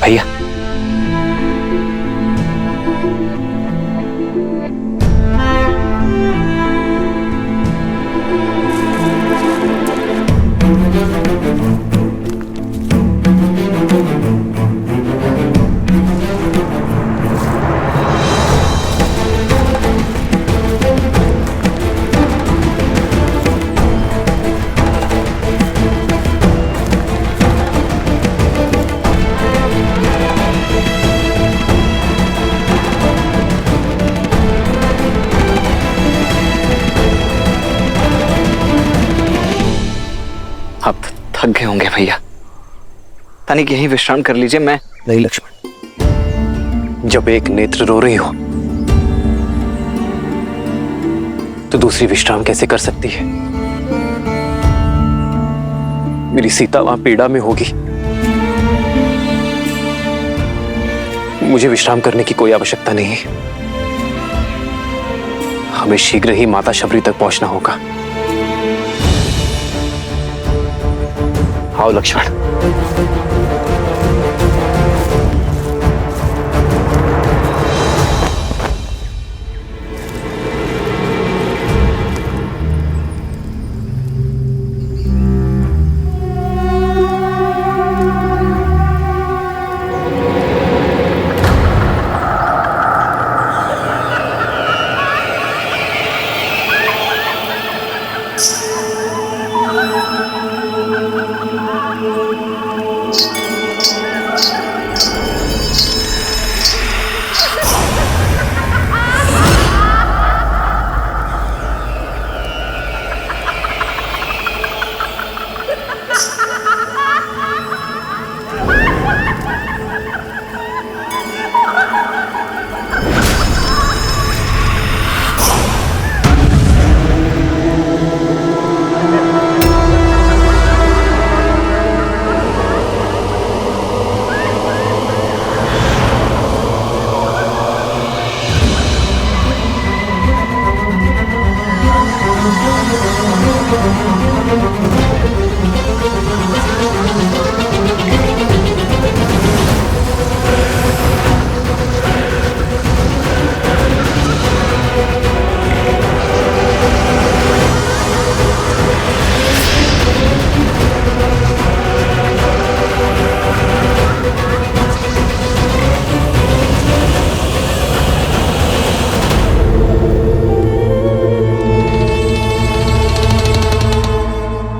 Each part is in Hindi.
भैया, आप थक गए होंगे भैया, तनिक यहीं विश्राम कर लीजिए। मैं नहीं लक्ष्मण, जब एक नेत्र रो रही हो तो दूसरी विश्राम कैसे कर सकती है? मेरी सीता वहां पीड़ा में होगी, मुझे विश्राम करने की कोई आवश्यकता नहीं है। हमें शीघ्र ही माता शबरी तक पहुंचना होगा। आओ लक्ष्मण।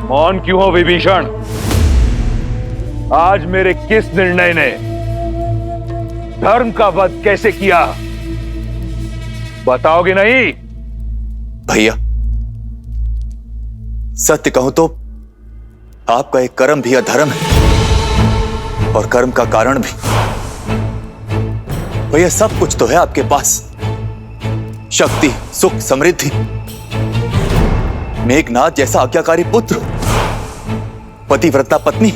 मौन क्यों हो विभीषण? आज मेरे किस निर्णय ने धर्म का वध कैसे किया, बताओगे नहीं? भैया, सत्य कहूं तो आपका एक कर्म भी अधर्म है और कर्म का कारण भी। भैया, सब कुछ तो है आपके पास, शक्ति, सुख, समृद्धि, मेघनाथ जैसा आज्ञाकारी पुत्र, पतिव्रता पत्नी।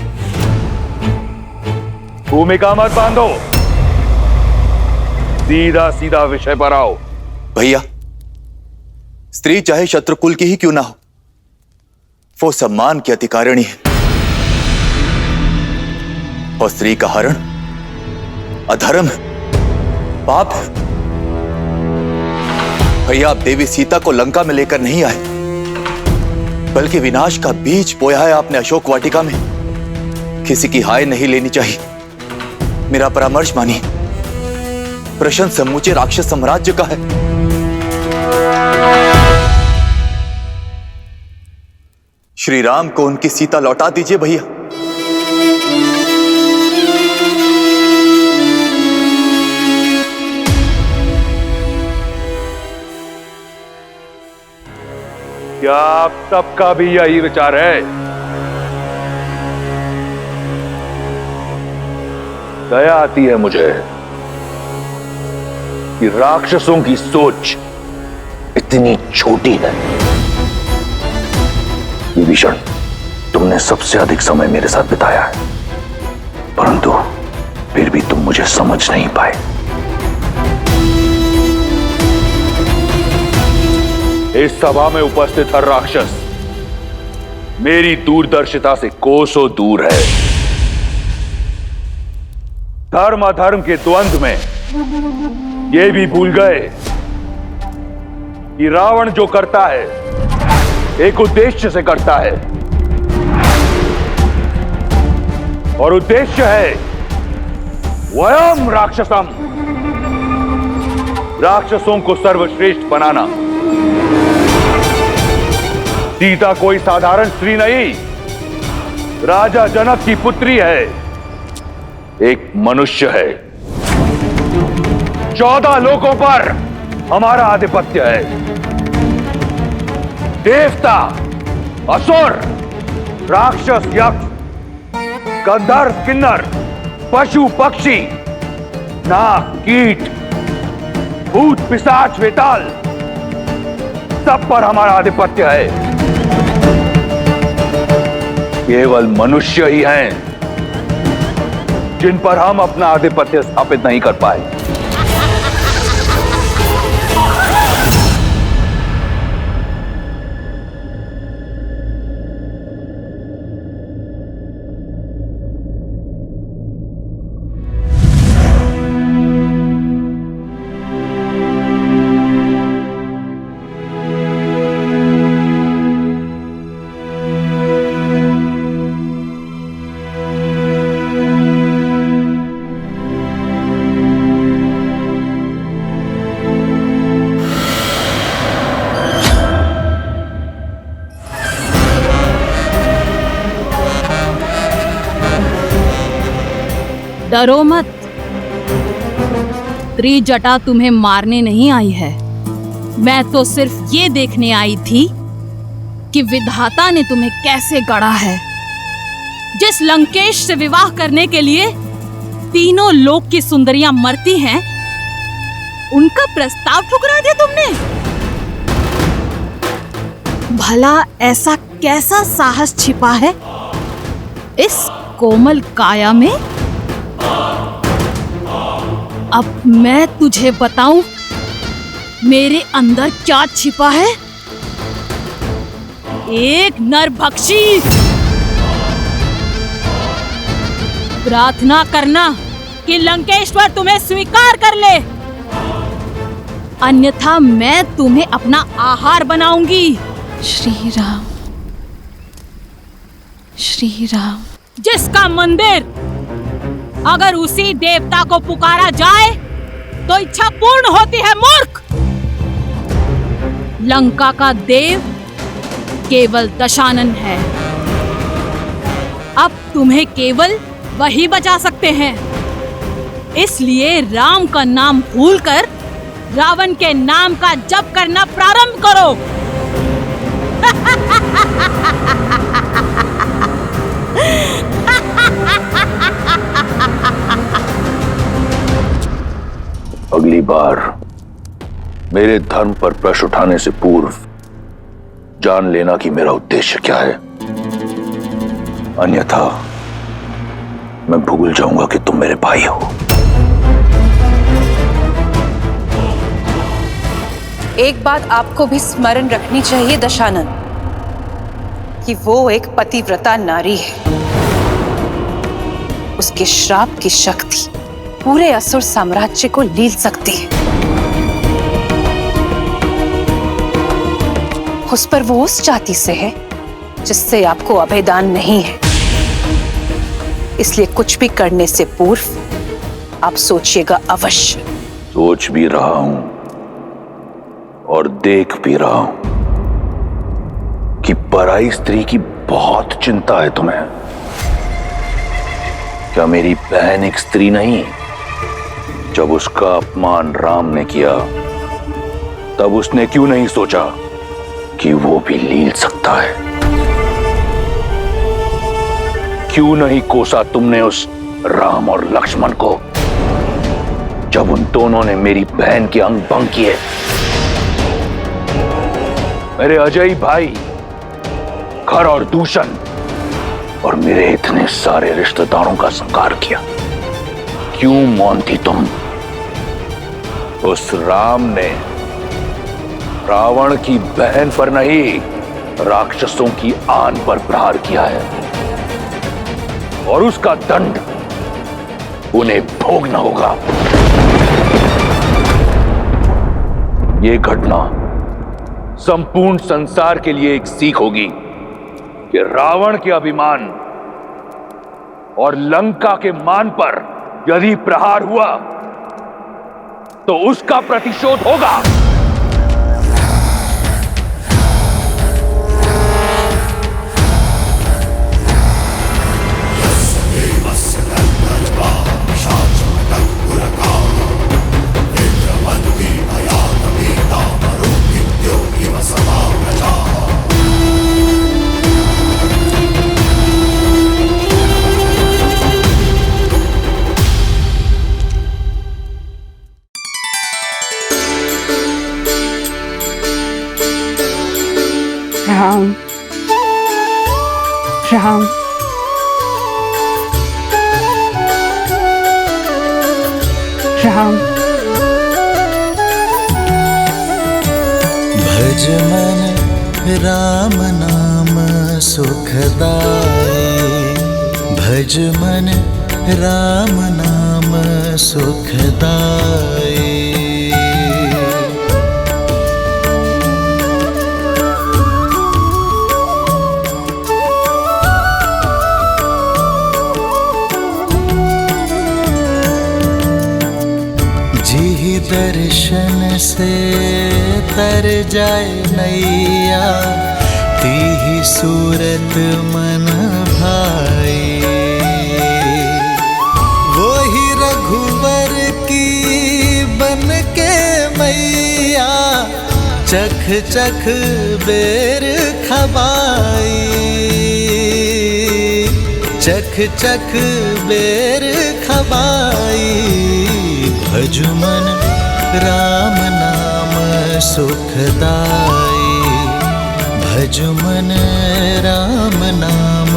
भूमिका मत बांधो, सीधा सीधा विषय पर आओ। भैया, स्त्री चाहे शत्रुकुल की ही क्यों ना हो, वो सम्मान की अधिकारिणी है और स्त्री का हरण अधर्म है, पाप है। भैया, आप देवी सीता को लंका में लेकर नहीं आए, बल्कि विनाश का बीज बोया है आपने अशोक वाटिका में। किसी की हाय नहीं लेनी चाहिए, मेरा परामर्श मानिए। प्रश्न समूचे राक्षस साम्राज्य का है। श्री राम को उनकी सीता लौटा दीजिए भैया। क्या आप सबका भी यही विचार है? दया आती है मुझे कि राक्षसों की सोच इतनी छोटी है। विभीषण, तुमने सबसे अधिक समय मेरे साथ बिताया है, परंतु फिर भी तुम मुझे समझ नहीं पाए। इस सभा में उपस्थित हर राक्षस मेरी दूरदर्शिता से कोसों दूर है। धर्म अधर्म के द्वंद्व में ये भी भूल गए कि रावण जो करता है एक उद्देश्य से करता है, और उद्देश्य है वयम राक्षसम, राक्षसों को सर्वश्रेष्ठ बनाना। सीता कोई साधारण स्त्री नहीं, राजा जनक की पुत्री है, एक मनुष्य है। 14 लोकों पर हमारा आधिपत्य है। देवता, असुर, राक्षस, यक्ष, गंधर्व, किन्नर, पशु, पक्षी, नाग, कीट, भूत, पिशाच, वेताल, सब पर हमारा आधिपत्य है। केवल मनुष्य ही हैं जिन पर हम अपना आधिपत्य स्थापित नहीं कर पाए। डरो मत, त्रिजटा तुम्हें मारने नहीं आई है। मैं तो सिर्फ ये देखने आई थी कि विधाता ने तुम्हें कैसे गढ़ा है। जिस लंकेश से विवाह करने के लिए तीनों लोक की सुंदरियां मरती हैं, उनका प्रस्ताव ठुकरा दिया तुमने। भला ऐसा कैसा साहस छिपा है इस कोमल काया में? अब मैं तुझे बताऊं मेरे अंदर क्या छिपा है। एक नरभक्षी। प्रार्थना करना कि लंकेश्वर तुम्हें स्वीकार कर ले, अन्यथा मैं तुम्हें अपना आहार बनाऊंगी। श्री राम, श्री राम। जिसका मंदिर अगर उसी देवता को पुकारा जाए तो इच्छा पूर्ण होती है, मूर्ख। लंका का देव केवल दशानन है। अब तुम्हें केवल वही बचा सकते हैं। इसलिए राम का नाम भूलकर रावण के नाम का जप करना प्रारंभ करो। अगली बार मेरे धर्म पर प्रश्न उठाने से पूर्व जान लेना कि मेरा उद्देश्य क्या है, अन्यथा मैं भूल जाऊंगा कि तुम मेरे भाई हो। एक बात आपको भी स्मरण रखनी चाहिए दशानन, कि वो एक पतिव्रता नारी है। उसके श्राप की शक्ति पूरे असुर साम्राज्य को लील सकती है। उस पर वो उस जाति से है जिससे आपको अभेदान नहीं है। इसलिए कुछ भी करने से पूर्व आप सोचिएगा अवश्य। सोच भी रहा हूं और देख भी रहा हूं कि पराई स्त्री की बहुत चिंता है तुम्हें। क्या मेरी बहन एक स्त्री नहीं? जब उसका अपमान राम ने किया तब उसने क्यों नहीं सोचा कि वो भी लील सकता है? क्यों नहीं कोसा तुमने उस राम और लक्ष्मण को जब उन दोनों ने मेरी बहन के अंग भंग किए? मेरे अजय भाई खर और दूषण और मेरे इतने सारे रिश्तेदारों का संहार किया। क्यों मौन थी तुम? उस राम ने रावण की बहन पर नहीं, राक्षसों की आन पर प्रहार किया है, और उसका दंड उन्हें भोगना होगा। ये घटना संपूर्ण संसार के लिए एक सीख होगी कि रावण के अभिमान और लंका के मान पर यदि प्रहार हुआ तो उसका प्रतिशोध होगा। राम राम राम। भज मन राम नाम सुखदाई, भज मन राम नाम सुखदाई। दर्शन से तर जाए नैया, तीही सूरत मन भाई। वो ही रघुवर की बन के मैया, चख चख बेर खबाई, चख चख बेर खबाई। भजु मन राम नाम सुखदाई, भजु मन राम नाम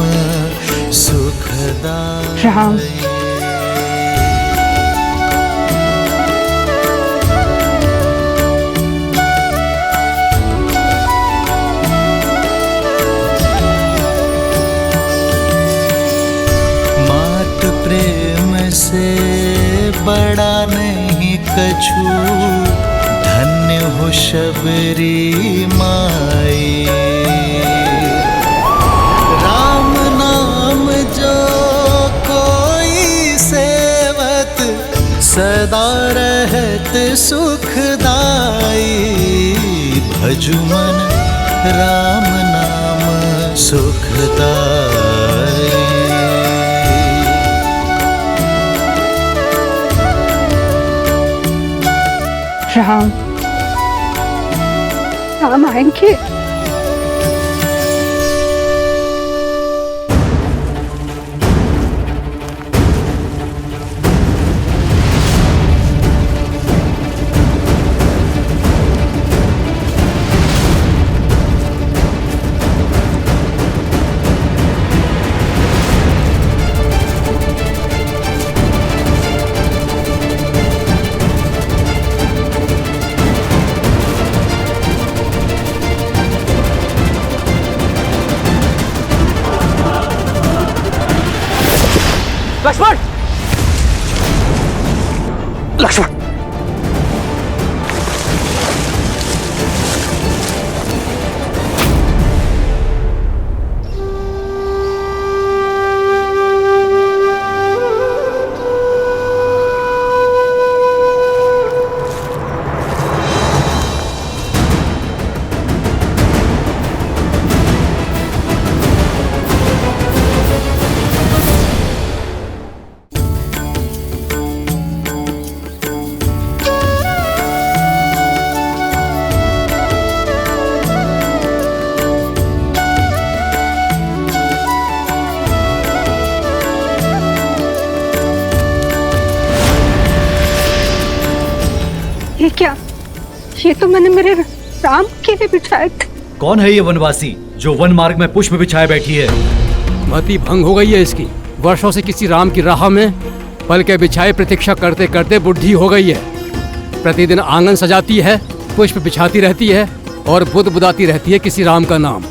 सुखदाई। राम मात प्रेम से बड़ा नहीं कछु, धन्य हो शबरी माई। राम नाम जो कोई सेवत, सदा रहत सुखदाई। भजु मन राम नाम सुखदाई। राम राम आएंगे। लक्ष्मण, लक्ष्मण, ये क्या? ये तो मैंने मेरे राम के लिए बिछाए थे। कौन है ये वनवासी जो वन मार्ग में पुष्प बिछाए बैठी है? मति भंग हो गई है इसकी। वर्षों से किसी राम की राह में पल के बिछाए प्रतीक्षा करते करते बुढ़ी हो गई है। प्रतिदिन आंगन सजाती है, पुष्प बिछाती रहती है और बुद बुदाती रहती है किसी राम का नाम।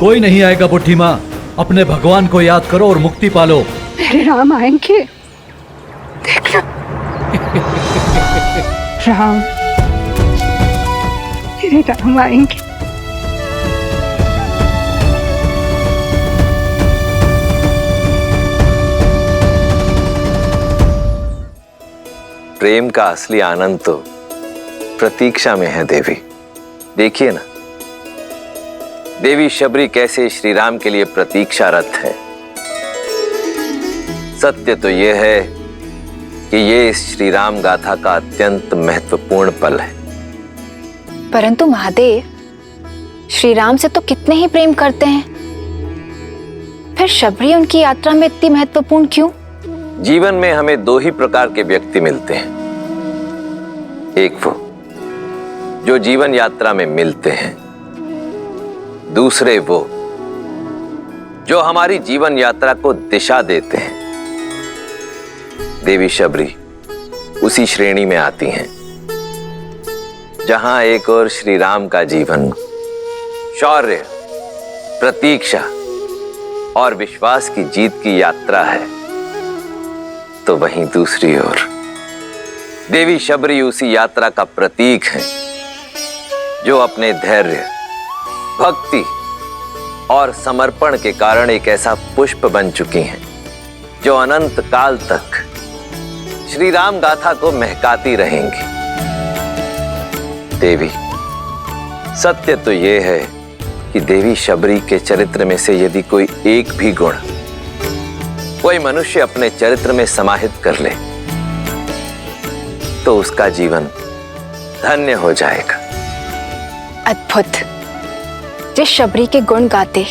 कोई नहीं आएगा बुढ़ी माँ, अपने भगवान को याद करो और मुक्ति पालो। मेरे राम आएंगे। देखना राम, मेरे राम आएंगे। प्रेम का असली आनंद तो प्रतीक्षा में है देवी। देखिए ना, देवी शबरी कैसे श्री राम के लिए प्रतीक्षारत है। सत्य तो यह है कि ये इस श्री राम गाथा का अत्यंत महत्वपूर्ण पल है। परंतु महादेव, श्री राम से तो कितने ही प्रेम करते हैं, फिर शबरी उनकी यात्रा में इतनी महत्वपूर्ण क्यों? जीवन में हमें दो ही प्रकार के व्यक्ति मिलते हैं। एक वो जो जीवन यात्रा में मिलते हैं, दूसरे वो जो हमारी जीवन यात्रा को दिशा देते हैं। देवी शबरी उसी श्रेणी में आती हैं, जहां एक और श्री राम का जीवन शौर्य, प्रतीक्षा और विश्वास की जीत की यात्रा है, तो वहीं दूसरी ओर देवी शबरी उसी यात्रा का प्रतीक है जो अपने धैर्य, भक्ति और समर्पण के कारण एक ऐसा पुष्प बन चुकी हैं जो अनंत काल तक श्री राम गाथा को महकाती रहेंगी। देवी, सत्य तो यह है कि देवी शबरी के चरित्र में से यदि कोई एक भी गुण कोई मनुष्य अपने चरित्र में समाहित कर ले तो उसका जीवन धन्य हो जाएगा। अद्भुत। जिस शबरी के गुण गाते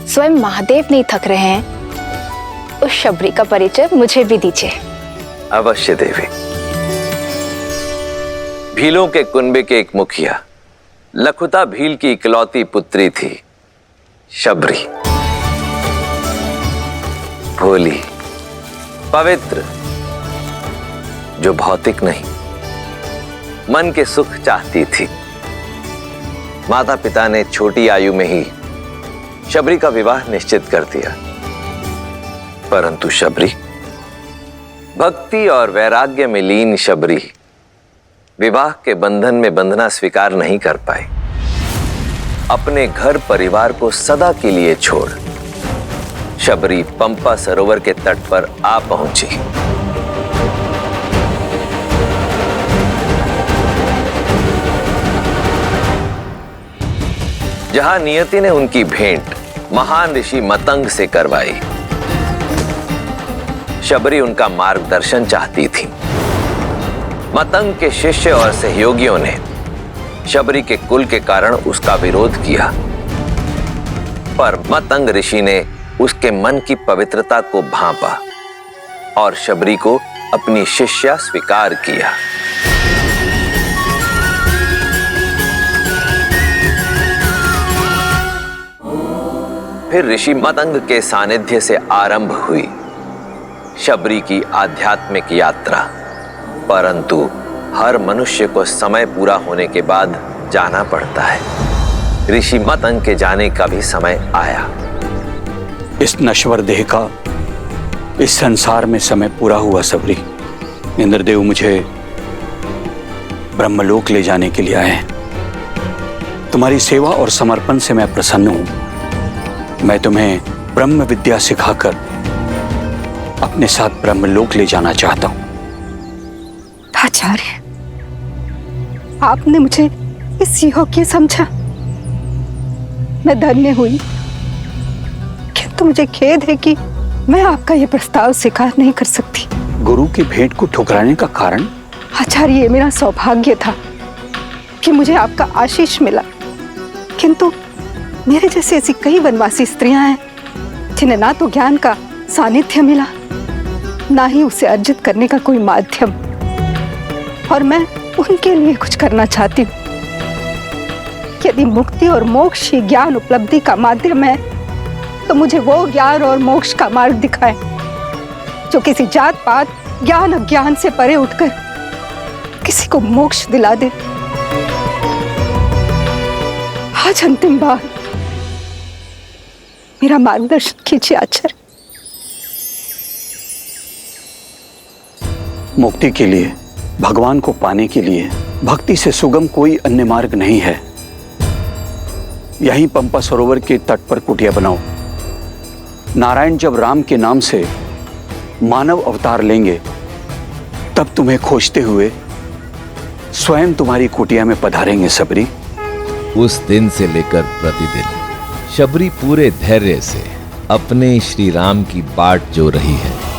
स्वयं महादेव नहीं थक रहे हैं, उस शबरी का परिचय मुझे भी दीजिए। अवश्य देवी। भीलों के कुनबे के एक मुखिया लखुता भील की इकलौती पुत्री थी शबरी। भोली, पवित्र, जो भौतिक नहीं मन के सुख चाहती थी। माता पिता ने छोटी आयु में ही शबरी का विवाह निश्चित कर दिया, परंतु शबरी, भक्ति और वैराग्य में लीन शबरी विवाह के बंधन में बंधना स्वीकार नहीं कर पाई। अपने घर परिवार को सदा के लिए छोड़ शबरी पंपा सरोवर के तट पर आ पहुंची। जहां नियति ने उनकी भेंट महान ऋषि मतंग से करवाई। शबरी उनका मार्गदर्शन चाहती थी। मतंग के शिष्य और सहयोगियों ने शबरी के कुल के कारण उसका विरोध किया, पर मतंग ऋषि ने उसके मन की पवित्रता को भांपा और शबरी को अपनी शिष्या स्वीकार किया। फिर ऋषि मतंग के सानिध्य से आरंभ हुई शबरी की आध्यात्मिक यात्रा। परंतु हर मनुष्य को समय पूरा होने के बाद जाना पड़ता है। ऋषि मतंग के जाने का भी समय आया। इस नश्वर देह का इस संसार में समय पूरा हुआ शबरी। इंद्रदेव मुझे ब्रह्मलोक ले जाने के लिए आए हैं। तुम्हारी सेवा और समर्पण से मैं प्रसन्न हूं। मैं तुम्हें ब्रह्म विद्या सिखाकर अपने साथ ब्रह्मलोक ले जाना चाहता हूं। आचार्य, आपने मुझे इस योग्य समझा। मैं धन्य हुई, किंतु मुझे खेद है कि मैं आपका यह प्रस्ताव स्वीकार नहीं कर सकती। गुरु की भेंट को ठुकराने का कारण? आचार्य, ये मेरा सौभाग्य था कि मुझे आपका आशीष मिला, किंतु मेरे जैसे ऐसी कई वनवासी स्त्रियां हैं जिन्हें ना तो ज्ञान का सानिध्य मिला, ना ही उसे अर्जित करने का कोई माध्यम, और मैं उनके लिए कुछ करना चाहती हूँ। यदि मुक्ति और मोक्ष ही ज्ञान उपलब्धि का माध्यम है, तो मुझे वो ज्ञान और मोक्ष का मार्ग दिखाए जो किसी जात पात, ज्ञान अज्ञान से परे उठकर किसी को मोक्ष दिला दे। आज अंतिम बार मेरा मार्गदर्शन कीजिए आचार्य। मुक्ति के लिए, भगवान को पाने के लिए भक्ति से सुगम कोई अन्य मार्ग नहीं है। यहीं पंपा सरोवर के तट पर कुटिया बनाओ। नारायण जब राम के नाम से मानव अवतार लेंगे, तब तुम्हें खोजते हुए स्वयं तुम्हारी कुटिया में पधारेंगे सबरी। उस दिन से लेकर प्रतिदिन शबरी पूरे धैर्य से अपने श्री राम की बाट जो रही है।